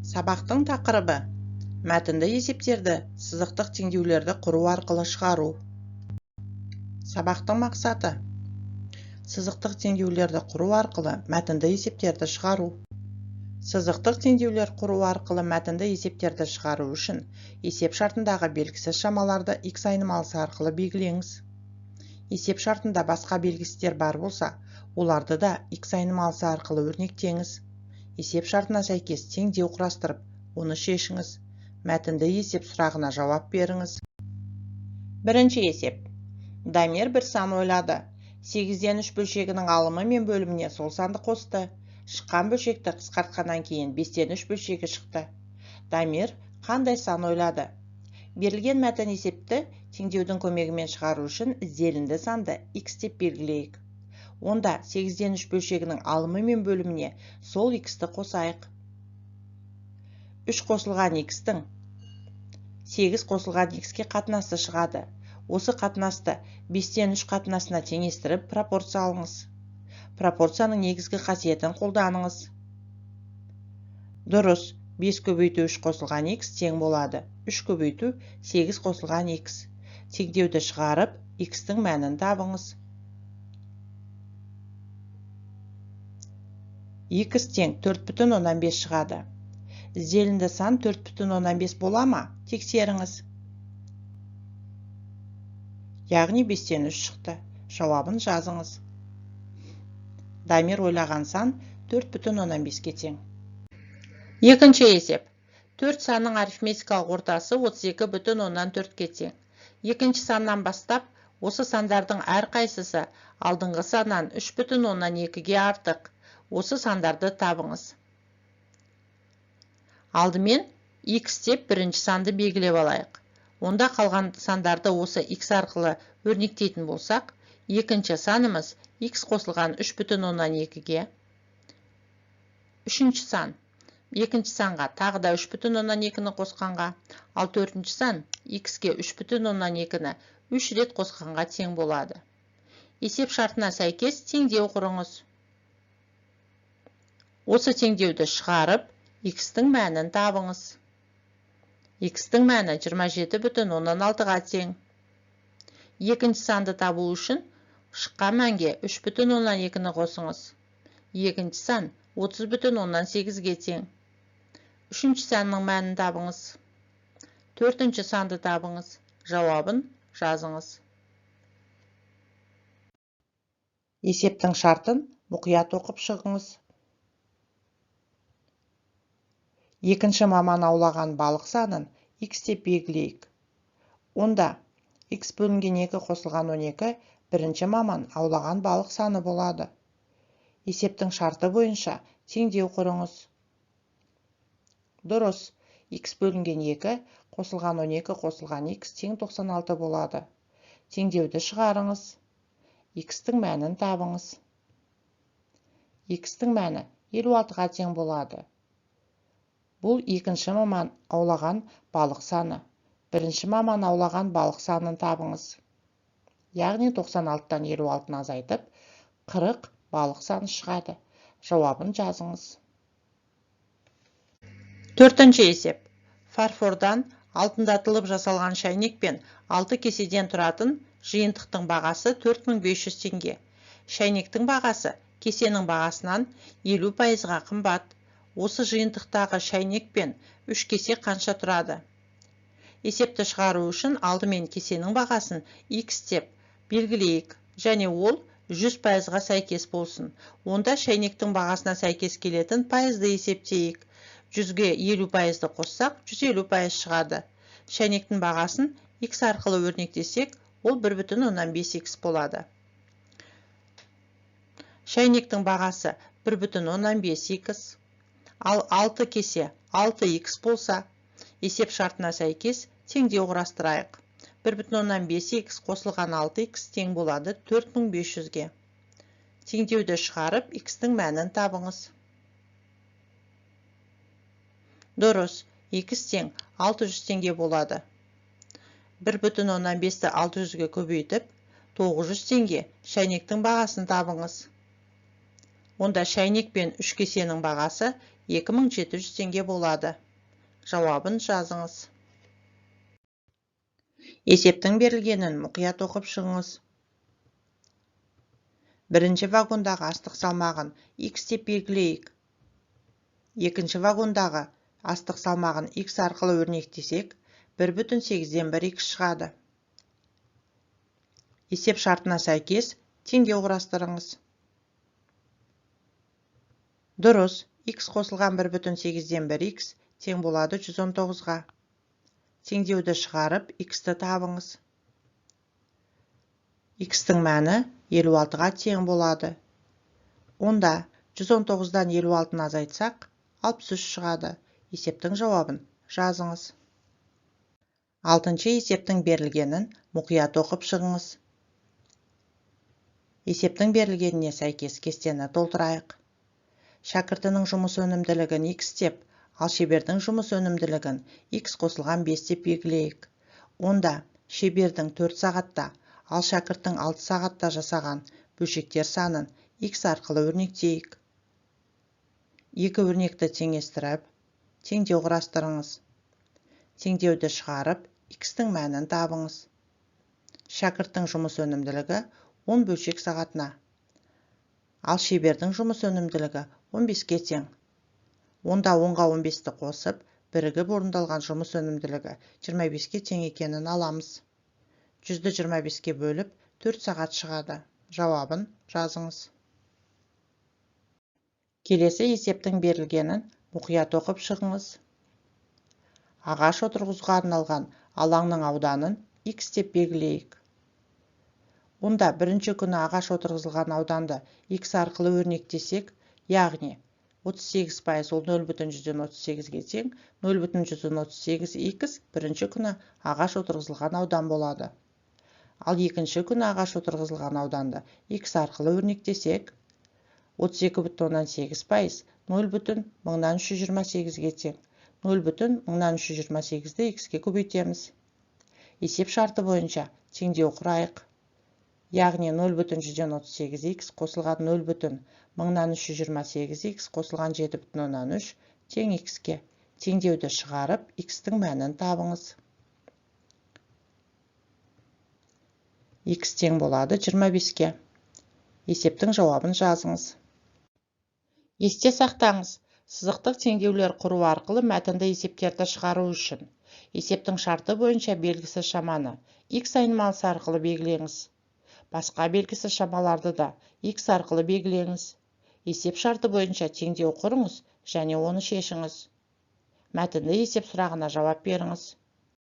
Сабақтың тақырыбы: мәтінді есептерді сызықтық теңдеулерді құру арқылы шығару. Сабақтың мақсаты: сызықтық теңдеулерді құру арқылы мәтінді есептерді шығару. Сызықтық теңдеулер құру арқылы мәтінді есептерді шығару үшін есеп шартындағы белгісіз шамаларды x айнымалысы арқылы белгілеңіз. Есеп шартында басқа белгісіздер бар болса, оларды да x айнымалысы арқылы өрнектеңіз. Есеп шартына сәйкес теңдеу құрастырып, оны шешіңіз. Мәтінді есеп сұрағына жауап беріңіз. Бірінші есеп. Дамир бір сан ойлады. 8-ден 3 бөлшегінің алымы мен бөліміне сол санды қосты. Шыққан бөлшекті қысқартқаннан кейін 5-ден 3 бөлшегі шықты. Дамир қандай сан ойлады? Берілген мәтін есепті теңдеудің көмегімен шығару үшін ізделінді санды x деп белгілейік. Онда 8-ден 3 бөлшегінің алымы мен бөліміне сол x-ті қосайық. 3 қосылған x-тің 8 қосылған x-ке қатынасы шығады. Осы қатынасты 5-ден 3 қатынасына теңестіріп пропорция алыңыз. Пропорцияның негізгі қасиетін қолданыңыз. Дұрыс, 5 көбейту 3 қосылған x тең болады 3 көбейту 8 қосылған x. Теңдеуді шығарып, x-тің мәнін табыңыз. X тең 4,5 шығады. Ізделінді сан 4,5 бола ма? Тексеріңіз. Яғни 5-ден 3 шықты. Жауабын жазыңыз. Дамир ойлаған сан 4,5-ке тең. Екінші есеп. 4 санның арифметикалық ортасы 32,4-ке тең. Екінші саннан бастап, осы сандардың әрқайсысы алдыңғы саннан 3,2-ге артық. Осы сандарды табыңыз. Алдымен x деп бірінші санды белгілеп алайық. Онда қалған сандарды осы x арқылы өрнектейтін болсақ, екінші санымыз x қосылған 3,2-ге. Үшінші сан. Екінші санға тағы да 3,2-ні қосқанға, ал төртінші сан x-ке 3,2-ні 3 рет қосқанға тең болады. Есеп шартына сәйкес теңдеу құрыңыз. Осы теңдеуді шығарып, x-тің мәнін табыңыз. X-тің мәні 27,6-ға тең. Екінші санды табу үшін шыққан мәнге 3,2-ні қосыңыз. Екінші сан 30,8-ге тең. Үшінші санның мәнін табыңыз. Төртінші санды табыңыз. Жауабын жазыңыз. Есептің шартын мұқият оқып шығыңыз. Екінші маман аулаған балық санын x деп белгілейік. Онда x бөлінген 2 қосылған 12 бірінші маман аулаған балық саны болады. Есептің шарты бойынша теңдеу құрыңыз. Дұрыс, x бөлінген 2 қосылған 12 қосылған x тең 96 болады. Теңдеуді шығарыңыз. X-тің мәнін табыңыз. X-тің мәні 56-ға тең болады. Бұл екінші маман аулаған балық саны. Бірінші маман аулаған балық санын табыңыз. Яғни 96-тан 56-ны азайтып, 40 балық саны шығады. Жауабын жазыңыз. Төртінші есеп. Фарфордан алтындатылып жасалған шайнек пен 6 кеседен тұратын жиынтықтың бағасы 4500 теңге. Шайнектің бағасы кесенің бағасынан 50%-ға қымбат. Осы жиынтықтағы шайнек пен 3 кесе қанша тұрады? Есепті шығару үшін алдымен кесенің бағасын x деп белгілейік, және ол 100%-ға сәйкес болсын. Онда шайнектің бағасына сәйкес келетін пайызды есептейік. 100-ге 50%-ды қоссақ, 150% шығады. Шайнектің бағасын x арқылы өрнектесек, ол 1,5x болады. Шайнектің бағасы 1,5x, ал 6 кесе 6x болса, есеп шартына сәйкес теңдеу құрастырайық. 1,5x қосылған 6x тең болады 4500-ге. Теңдеуді шығарып, x-тің мәнін табыңыз. Дұрыс, x тең 600 теңге болады. 1,5-ті 600-ге көбейтіп, 900 теңге шайнектің бағасын табыңыз. Онда шәйнек пен 3 кесенің бағасы 2700 теңге болады. Жауабын жазыңыз. Есептің берілгенін мұқият оқып шығыңыз. Бірінші вагондағы астық салмағын X деп белгілейік. Екінші вагондағы астық салмағын X арқылы өрнектесек, 1,8-ден 1X шығады. Есеп шартына сәйкес теңдеу құрастырыңыз. Дұрыс, X қосылған 1,8-ден 1X тең болады 119-ға. Теңдеуді шығарып, X-ті табыңыз. X-тің мәні 56-ға тең болады. Онда 119-дан 56-ны азайтсақ, 63 шығады. Есептің жауабын жазыңыз. 6-шы есептің берілгенін мұқият оқып шығыңыз. Есептің берілгеніне сәйкес кестені толтырайық. Шәкіртінің жұмыс өнімділігін X деп, ал шебердің жұмыс өнімділігін X қосылған 5 деп белгілейік. Онда шебердің 4 сағатта, ал шәкірттің 6 сағатта жасаған бөлшектер санын X арқылы өрнектейік. Екі өрнекті теңестіріп, теңдеу құрастырыңыз. Теңдеуді шығарып, X-тің мәнін табыңыз. Шәкірттің жұмыс өнімділігі 10 бөлшек сағатына, ал шебердің жұмыс өнімділігі 15-ке тең. Онда 10-ға 15-ті қосып, бірігіп орындалған жұмыс өнімділігі 25-ке тең екенін аламыз. 100-ді 25-ке бөліп, 4 сағат шығады. Жауабын жазыңыз. Келесі есептің берілгенін мұқият оқып шығыңыз. Ағаш отырғызуға арналған алаңның ауданын X деп белгілейік. Онда бірінші күні ағаш отырғызылған ауданды X арқылы өрнектесек, яғни 38% ол 0,138-ге тең, 0,138X бірінші күні ағаш отырғызылған аудан болады. Ал екінші күні ағаш отырғызылған ауданды X арқылы өрнектесек, 32,8% 0,1328-ге тең, 0,1328-ді X-ке көбейтеміз. Есеп шарты бойынша теңдеу құрайық. Яғни 0,138X қосылған 0,1328X қосылған 7,3 тең X-ке. Теңдеуді шығарып, X-тің мәнін табыңыз. X тең болады 25-ке. Есептің жауабын жазыңыз. Есте сақтаңыз, сызықтық теңдеулер құру арқылы мәтінді есептерді шығару үшін есептің шарты бойынша белгісіз шаманы X айнымалысы арқылы белгілеңіз. Басқа белгісіз шамаларды да X арқылы белгілеңіз. Есеп шарты бойынша теңдеу құрыңыз және оны шешіңіз. Мәтінді есеп сұрағына жауап беріңіз.